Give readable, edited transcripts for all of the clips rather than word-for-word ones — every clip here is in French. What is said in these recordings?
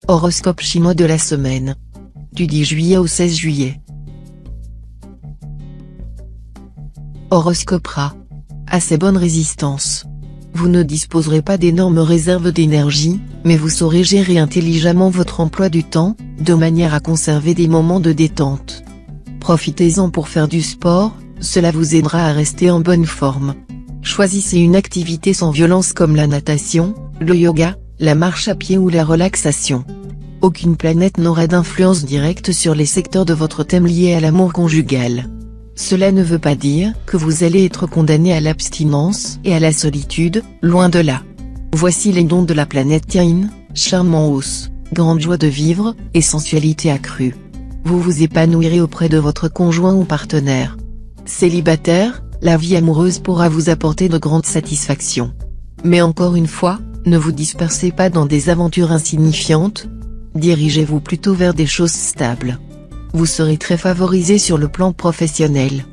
Horoscope chinois de la semaine. Du 10 juillet au 16 juillet. Horoscope Rat. Assez bonne résistance. Vous ne disposerez pas d'énormes réserves d'énergie, mais vous saurez gérer intelligemment votre emploi du temps, de manière à conserver des moments de détente. Profitez-en pour faire du sport, cela vous aidera à rester en bonne forme. Choisissez une activité sans violence comme la natation, le yoga, la marche à pied ou la relaxation. Aucune planète n'aura d'influence directe sur les secteurs de votre thème liés à l'amour conjugal. Cela ne veut pas dire que vous allez être condamné à l'abstinence et à la solitude, loin de là. Voici les dons de la planète Tian, charme en hausse, grande joie de vivre, et sensualité accrue. Vous vous épanouirez auprès de votre conjoint ou partenaire. Célibataire, la vie amoureuse pourra vous apporter de grandes satisfactions. Mais encore une fois, ne vous dispersez pas dans des aventures insignifiantes. Dirigez-vous plutôt vers des choses stables. Vous serez très favorisé sur le plan professionnel.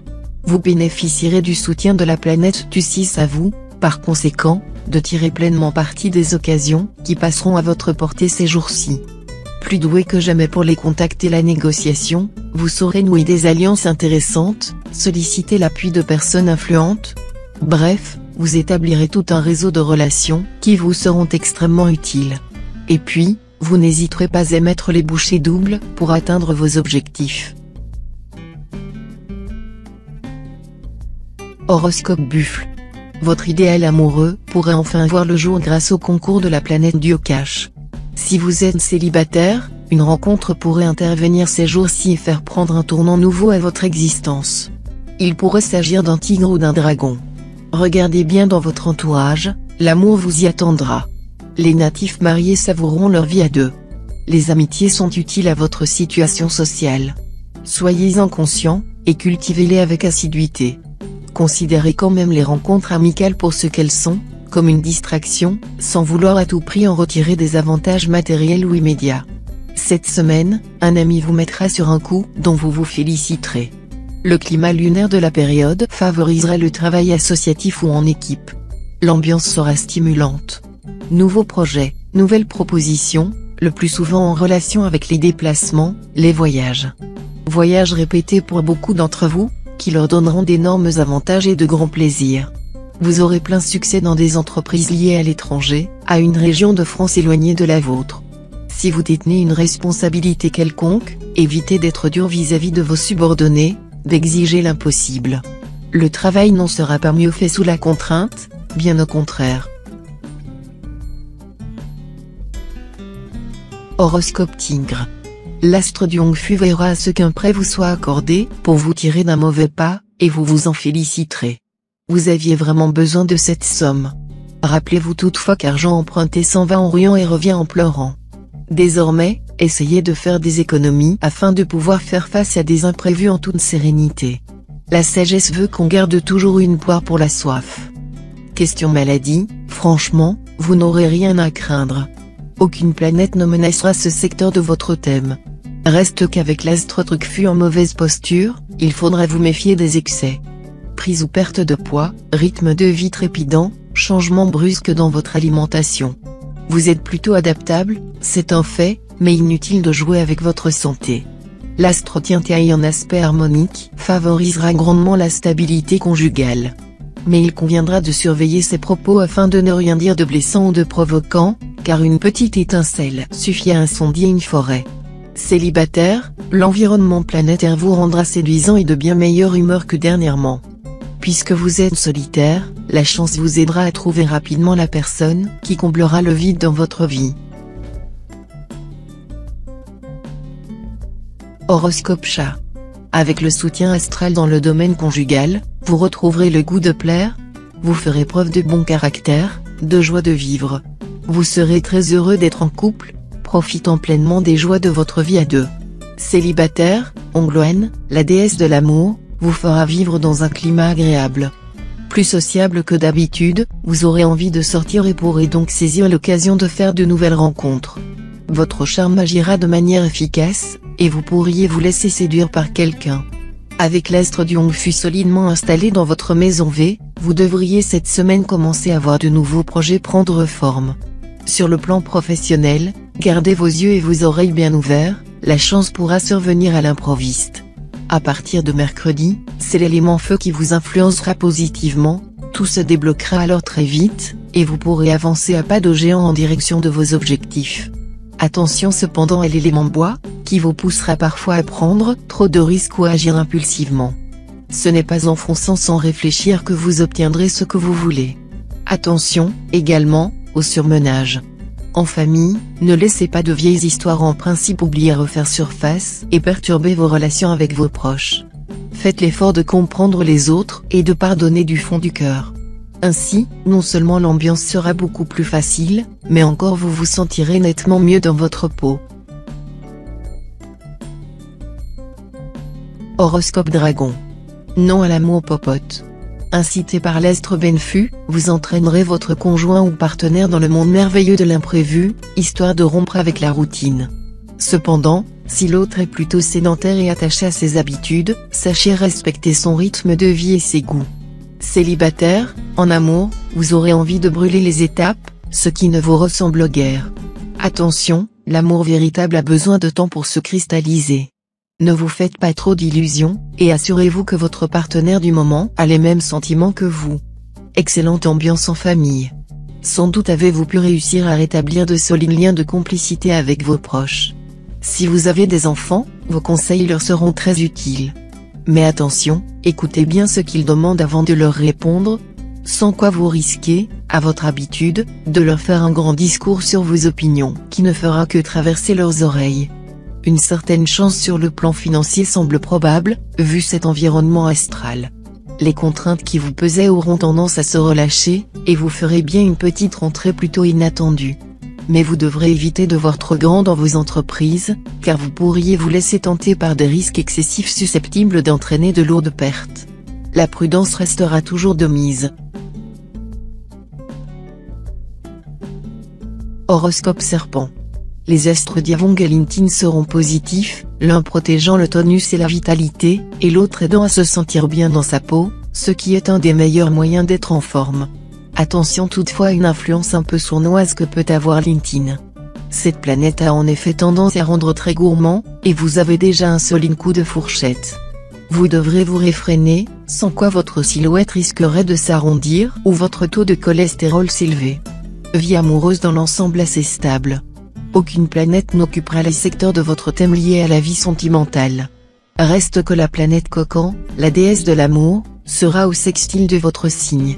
Vous bénéficierez du soutien de la planète du 6 à vous, par conséquent, de tirer pleinement parti des occasions qui passeront à votre portée ces jours-ci. Plus doué que jamais pour les contacts et la négociation, vous saurez nouer des alliances intéressantes, solliciter l'appui de personnes influentes. Bref, vous établirez tout un réseau de relations qui vous seront extrêmement utiles. Et puis, vous n'hésiterez pas à mettre les bouchées doubles pour atteindre vos objectifs. Horoscope Buffle. Votre idéal amoureux pourrait enfin voir le jour grâce au concours de la planète Diocache. Si vous êtes célibataire, une rencontre pourrait intervenir ces jours-ci et faire prendre un tournant nouveau à votre existence. Il pourrait s'agir d'un tigre ou d'un dragon. Regardez bien dans votre entourage, l'amour vous y attendra. Les natifs mariés savoureront leur vie à deux. Les amitiés sont utiles à votre situation sociale. Soyez-en conscient, et cultivez-les avec assiduité. Considérez quand même les rencontres amicales pour ce qu'elles sont, comme une distraction, sans vouloir à tout prix en retirer des avantages matériels ou immédiats. Cette semaine, un ami vous mettra sur un coup dont vous vous féliciterez. Le climat lunaire de la période favorisera le travail associatif ou en équipe. L'ambiance sera stimulante. Nouveaux projets, nouvelles propositions, le plus souvent en relation avec les déplacements, les voyages. Voyages répétés pour beaucoup d'entre vous, qui leur donneront d'énormes avantages et de grands plaisirs. Vous aurez plein succès dans des entreprises liées à l'étranger, à une région de France éloignée de la vôtre. Si vous détenez une responsabilité quelconque, évitez d'être dur vis-à-vis de vos subordonnés, d'exiger l'impossible. Le travail n'en sera pas mieux fait sous la contrainte, bien au contraire. Horoscope Tigre. L'astre du Hongfu verra à ce qu'un prêt vous soit accordé pour vous tirer d'un mauvais pas, et vous vous en féliciterez. Vous aviez vraiment besoin de cette somme. Rappelez-vous toutefois qu'argent emprunté s'en va en riant et revient en pleurant. Désormais, essayez de faire des économies afin de pouvoir faire face à des imprévus en toute sérénité. La sagesse veut qu'on garde toujours une poire pour la soif. Question maladie, franchement, vous n'aurez rien à craindre. Aucune planète ne menacera ce secteur de votre thème. Reste qu'avec l'astre Trucfu en mauvaise posture, il faudra vous méfier des excès. Prise ou perte de poids, rythme de vie trépidant, changement brusque dans votre alimentation. Vous êtes plutôt adaptable, c'est un fait, mais inutile de jouer avec votre santé. L'astre Tiantiaï en aspect harmonique favorisera grandement la stabilité conjugale. Mais il conviendra de surveiller ses propos afin de ne rien dire de blessant ou de provoquant, car une petite étincelle suffit à incendier une forêt. Célibataire, l'environnement planétaire vous rendra séduisant et de bien meilleure humeur que dernièrement. Puisque vous êtes solitaire, la chance vous aidera à trouver rapidement la personne qui comblera le vide dans votre vie. Horoscope Chat. Avec le soutien astral dans le domaine conjugal, vous retrouverez le goût de plaire. Vous ferez preuve de bon caractère, de joie de vivre. Vous serez très heureux d'être en couple, profitant pleinement des joies de votre vie à deux. Célibataire, Ongluan, la déesse de l'amour, vous fera vivre dans un climat agréable. Plus sociable que d'habitude, vous aurez envie de sortir et pourrez donc saisir l'occasion de faire de nouvelles rencontres. Votre charme agira de manière efficace, et vous pourriez vous laisser séduire par quelqu'un. Avec l'astre du Hongfu solidement installé dans votre maison V, vous devriez cette semaine commencer à voir de nouveaux projets prendre forme. Sur le plan professionnel, Gardez vos yeux et vos oreilles bien ouverts, la chance pourra survenir à l'improviste. À partir de mercredi, c'est l'élément feu qui vous influencera positivement, tout se débloquera alors très vite, et vous pourrez avancer à pas de géant en direction de vos objectifs. Attention cependant à l'élément bois, qui vous poussera parfois à prendre trop de risques ou à agir impulsivement. Ce n'est pas en fonçant sans réfléchir que vous obtiendrez ce que vous voulez. Attention, également, au surmenage. En famille, ne laissez pas de vieilles histoires en principe oublier refaire surface et perturber vos relations avec vos proches. Faites l'effort de comprendre les autres et de pardonner du fond du cœur. Ainsi, non seulement l'ambiance sera beaucoup plus facile, mais encore vous vous sentirez nettement mieux dans votre peau. Horoscope Dragon. Non à l'amour popote. Incité par l'astre Benfu, vous entraînerez votre conjoint ou partenaire dans le monde merveilleux de l'imprévu, histoire de rompre avec la routine. Cependant, si l'autre est plutôt sédentaire et attaché à ses habitudes, sachez respecter son rythme de vie et ses goûts. Célibataire, en amour, vous aurez envie de brûler les étapes, ce qui ne vous ressemble guère. Attention, l'amour véritable a besoin de temps pour se cristalliser. Ne vous faites pas trop d'illusions, et assurez-vous que votre partenaire du moment a les mêmes sentiments que vous. Excellente ambiance en famille. Sans doute avez-vous pu réussir à rétablir de solides liens de complicité avec vos proches. Si vous avez des enfants, vos conseils leur seront très utiles. Mais attention, écoutez bien ce qu'ils demandent avant de leur répondre, sans quoi vous risquez, à votre habitude, de leur faire un grand discours sur vos opinions qui ne fera que traverser leurs oreilles. Une certaine chance sur le plan financier semble probable, vu cet environnement astral. Les contraintes qui vous pesaient auront tendance à se relâcher, et vous ferez bien une petite rentrée plutôt inattendue. Mais vous devrez éviter de voir trop grand dans vos entreprises, car vous pourriez vous laisser tenter par des risques excessifs susceptibles d'entraîner de lourdes pertes. La prudence restera toujours de mise. Horoscope Serpent. Les astres Diavong et LinkedIn seront positifs, l'un protégeant le tonus et la vitalité, et l'autre aidant à se sentir bien dans sa peau, ce qui est un des meilleurs moyens d'être en forme. Attention toutefois à une influence un peu sournoise que peut avoir LinkedIn. Cette planète a en effet tendance à rendre très gourmand, et vous avez déjà un solide coup de fourchette. Vous devrez vous réfréner, sans quoi votre silhouette risquerait de s'arrondir ou votre taux de cholestérol s'élever. Vie amoureuse dans l'ensemble assez stable. Aucune planète n'occupera les secteurs de votre thème liés à la vie sentimentale. Reste que la planète Cocan, la déesse de l'amour, sera au sextile de votre signe.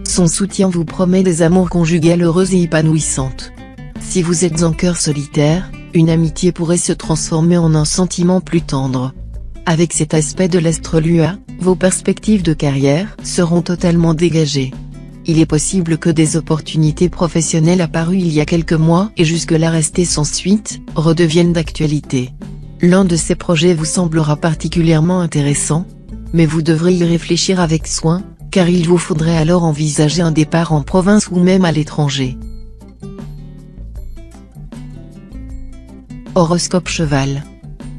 Son soutien vous promet des amours conjugales heureuses et épanouissantes. Si vous êtes en cœur solitaire, une amitié pourrait se transformer en un sentiment plus tendre. Avec cet aspect de l'astre Lua, vos perspectives de carrière seront totalement dégagées. Il est possible que des opportunités professionnelles apparues il y a quelques mois et jusque-là restées sans suite, redeviennent d'actualité. L'un de ces projets vous semblera particulièrement intéressant, mais vous devrez y réfléchir avec soin, car il vous faudrait alors envisager un départ en province ou même à l'étranger. Horoscope Cheval.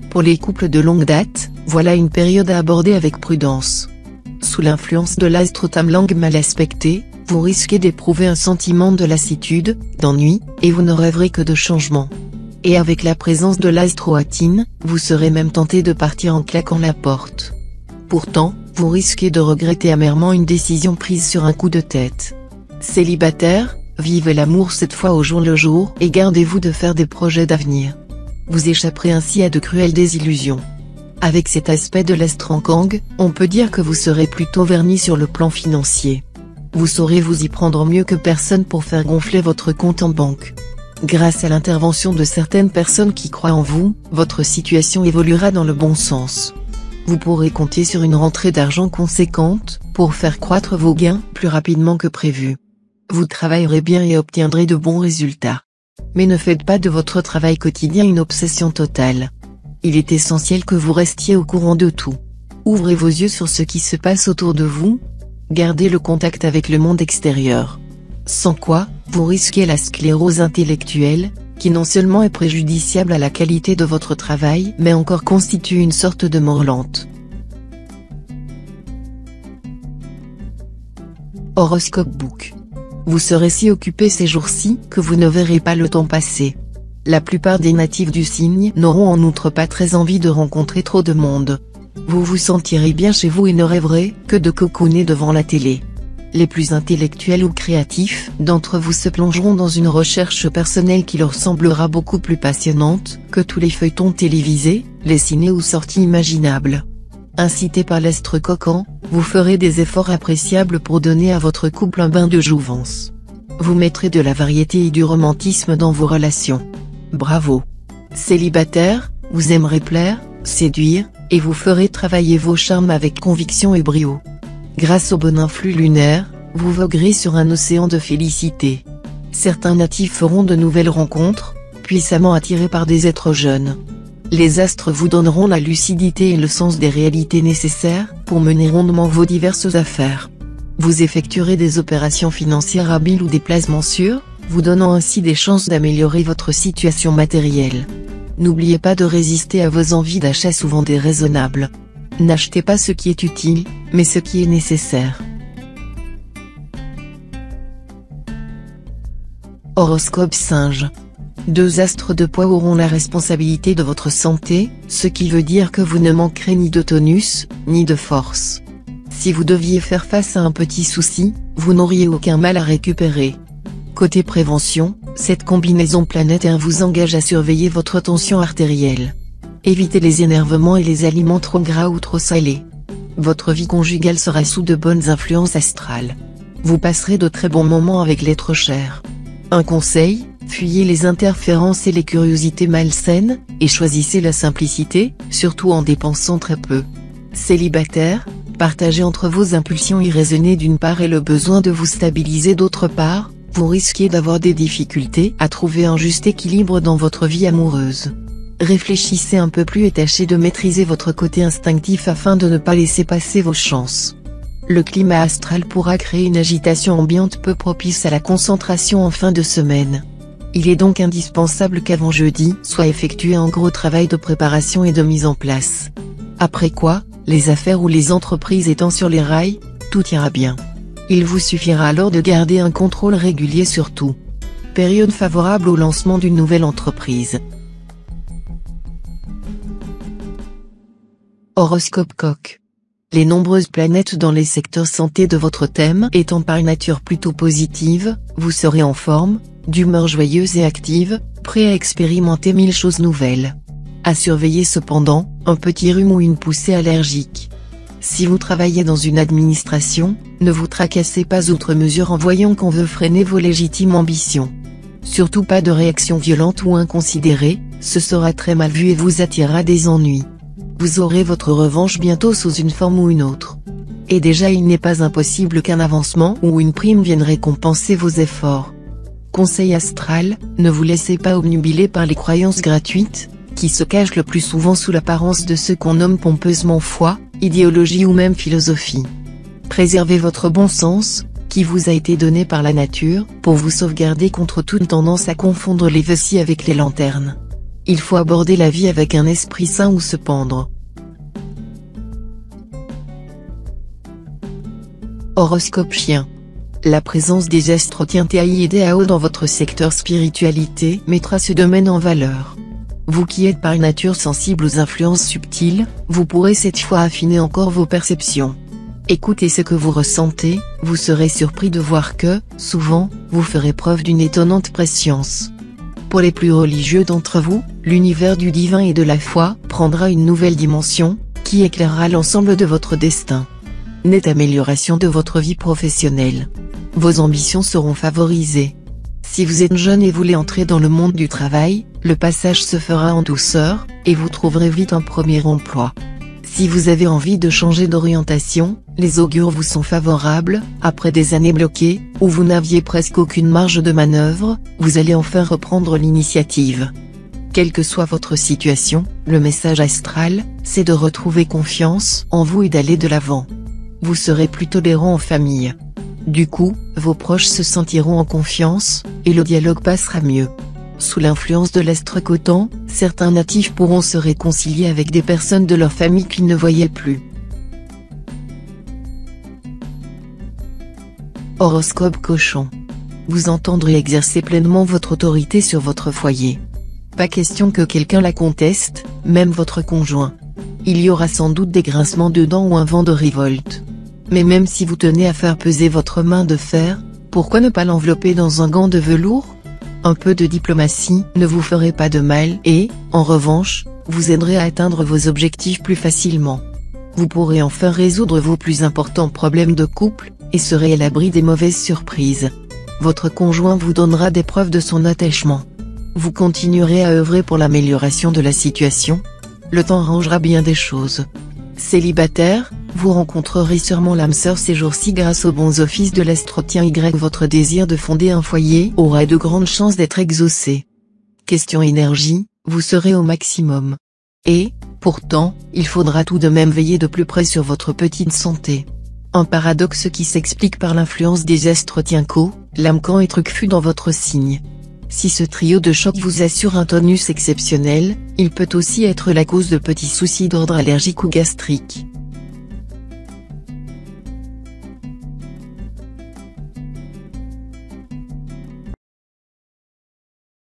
Pour les couples de longue date, voilà une période à aborder avec prudence. Sous l'influence de l'astre Tamlang mal aspecté, vous risquez d'éprouver un sentiment de lassitude, d'ennui, et vous ne rêverez que de changement. Et avec la présence de l'astre Oatine, vous serez même tenté de partir en claquant la porte. Pourtant, vous risquez de regretter amèrement une décision prise sur un coup de tête. Célibataire, vivez l'amour cette fois au jour le jour et gardez-vous de faire des projets d'avenir. Vous échapperez ainsi à de cruelles désillusions. Avec cet aspect de l'astre en Kang, on peut dire que vous serez plutôt verni sur le plan financier. Vous saurez vous y prendre mieux que personne pour faire gonfler votre compte en banque. Grâce à l'intervention de certaines personnes qui croient en vous, votre situation évoluera dans le bon sens. Vous pourrez compter sur une rentrée d'argent conséquente, pour faire croître vos gains plus rapidement que prévu. Vous travaillerez bien et obtiendrez de bons résultats. Mais ne faites pas de votre travail quotidien une obsession totale. Il est essentiel que vous restiez au courant de tout. Ouvrez vos yeux sur ce qui se passe autour de vous. Gardez le contact avec le monde extérieur. Sans quoi, vous risquez la sclérose intellectuelle, qui non seulement est préjudiciable à la qualité de votre travail mais encore constitue une sorte de mort lente. Horoscope Book. Vous serez si occupé ces jours-ci que vous ne verrez pas le temps passer. La plupart des natifs du signe n'auront en outre pas très envie de rencontrer trop de monde. Vous vous sentirez bien chez vous et ne rêverez que de cocooner devant la télé. Les plus intellectuels ou créatifs d'entre vous se plongeront dans une recherche personnelle qui leur semblera beaucoup plus passionnante que tous les feuilletons télévisés, les ciné ou sorties imaginables. Incité par l'astre Cocan, vous ferez des efforts appréciables pour donner à votre couple un bain de jouvence. Vous mettrez de la variété et du romantisme dans vos relations. Bravo! Célibataire, vous aimerez plaire, séduire, et vous ferez travailler vos charmes avec conviction et brio. Grâce au bon influx lunaire, vous voguerez sur un océan de félicité. Certains natifs feront de nouvelles rencontres, puissamment attirés par des êtres jeunes. Les astres vous donneront la lucidité et le sens des réalités nécessaires pour mener rondement vos diverses affaires. Vous effectuerez des opérations financières habiles ou des placements sûrs, vous donnant ainsi des chances d'améliorer votre situation matérielle. N'oubliez pas de résister à vos envies d'achat souvent déraisonnables. N'achetez pas ce qui est utile, mais ce qui est nécessaire. Horoscope Singe. 2 astres de poids auront la responsabilité de votre santé, ce qui veut dire que vous ne manquerez ni de tonus, ni de force. Si vous deviez faire face à un petit souci, vous n'auriez aucun mal à récupérer. Côté prévention, cette combinaison planétaire vous engage à surveiller votre tension artérielle. Évitez les énervements et les aliments trop gras ou trop salés. Votre vie conjugale sera sous de bonnes influences astrales. Vous passerez de très bons moments avec l'être cher. Un conseil, fuyez les interférences et les curiosités malsaines, et choisissez la simplicité, surtout en dépensant très peu. Célibataire, partagez entre vos impulsions irraisonnées d'une part et le besoin de vous stabiliser d'autre part, vous risquez d'avoir des difficultés à trouver un juste équilibre dans votre vie amoureuse. Réfléchissez un peu plus et tâchez de maîtriser votre côté instinctif afin de ne pas laisser passer vos chances. Le climat astral pourra créer une agitation ambiante peu propice à la concentration en fin de semaine. Il est donc indispensable qu'avant jeudi soit effectué un gros travail de préparation et de mise en place. Après quoi, les affaires ou les entreprises étant sur les rails, tout ira bien. Il vous suffira alors de garder un contrôle régulier sur tout. Période favorable au lancement d'une nouvelle entreprise. Horoscope Coq. Les nombreuses planètes dans les secteurs santé de votre thème étant par nature plutôt positive, vous serez en forme, d'humeur joyeuse et active, prêt à expérimenter 1000 choses nouvelles. À surveiller cependant, un petit rhume ou une poussée allergique. Si vous travaillez dans une administration, ne vous tracassez pas outre mesure en voyant qu'on veut freiner vos légitimes ambitions. Surtout pas de réaction violente ou inconsidérée, ce sera très mal vu et vous attirera des ennuis. Vous aurez votre revanche bientôt sous une forme ou une autre. Et déjà il n'est pas impossible qu'un avancement ou une prime vienne récompenser vos efforts. Conseil astral, ne vous laissez pas obnubiler par les croyances gratuites, qui se cachent le plus souvent sous l'apparence de ce qu'on nomme pompeusement foi, idéologie ou même philosophie. Préservez votre bon sens, qui vous a été donné par la nature, pour vous sauvegarder contre toute tendance à confondre les vessies avec les lanternes. Il faut aborder la vie avec un esprit sain ou se pendre. Horoscope Chien. La présence des astres Tiantai et Dao dans votre secteur spiritualité mettra ce domaine en valeur. Vous qui êtes par nature sensible aux influences subtiles, vous pourrez cette fois affiner encore vos perceptions. Écoutez ce que vous ressentez, vous serez surpris de voir que, souvent, vous ferez preuve d'une étonnante prescience. Pour les plus religieux d'entre vous, l'univers du divin et de la foi prendra une nouvelle dimension, qui éclairera l'ensemble de votre destin. Nette amélioration de votre vie professionnelle. Vos ambitions seront favorisées. Si vous êtes jeune et voulez entrer dans le monde du travail, le passage se fera en douceur, et vous trouverez vite un premier emploi. Si vous avez envie de changer d'orientation, les augures vous sont favorables, après des années bloquées, où vous n'aviez presque aucune marge de manœuvre, vous allez enfin reprendre l'initiative. Quelle que soit votre situation, le message astral, c'est de retrouver confiance en vous et d'aller de l'avant. Vous serez plus tolérant en famille. Du coup, vos proches se sentiront en confiance, et le dialogue passera mieux. Sous l'influence de l'astre Cotan, certains natifs pourront se réconcilier avec des personnes de leur famille qu'ils ne voyaient plus. Horoscope Cochon. Vous entendrez exercer pleinement votre autorité sur votre foyer. Pas question que quelqu'un la conteste, même votre conjoint. Il y aura sans doute des grincements de dents ou un vent de révolte. Mais même si vous tenez à faire peser votre main de fer, pourquoi ne pas l'envelopper dans un gant de velours? Un peu de diplomatie ne vous ferait pas de mal et, en revanche, vous aiderait à atteindre vos objectifs plus facilement. Vous pourrez enfin résoudre vos plus importants problèmes de couple, et serez à l'abri des mauvaises surprises. Votre conjoint vous donnera des preuves de son attachement. Vous continuerez à œuvrer pour l'amélioration de la situation. Le temps arrangera bien des choses. Célibataire, vous rencontrerez sûrement l'âme sœur ces jours-ci grâce aux bons offices de l'astro-tien Y. Votre désir de fonder un foyer aura de grandes chances d'être exaucé. Question énergie, vous serez au maximum. Et, pourtant, il faudra tout de même veiller de plus près sur votre petite santé. Un paradoxe qui s'explique par l'influence des astro-tiens Co, l'âme-can et Truc-Fu dans votre signe. Si ce trio de choc vous assure un tonus exceptionnel, il peut aussi être la cause de petits soucis d'ordre allergique ou gastrique.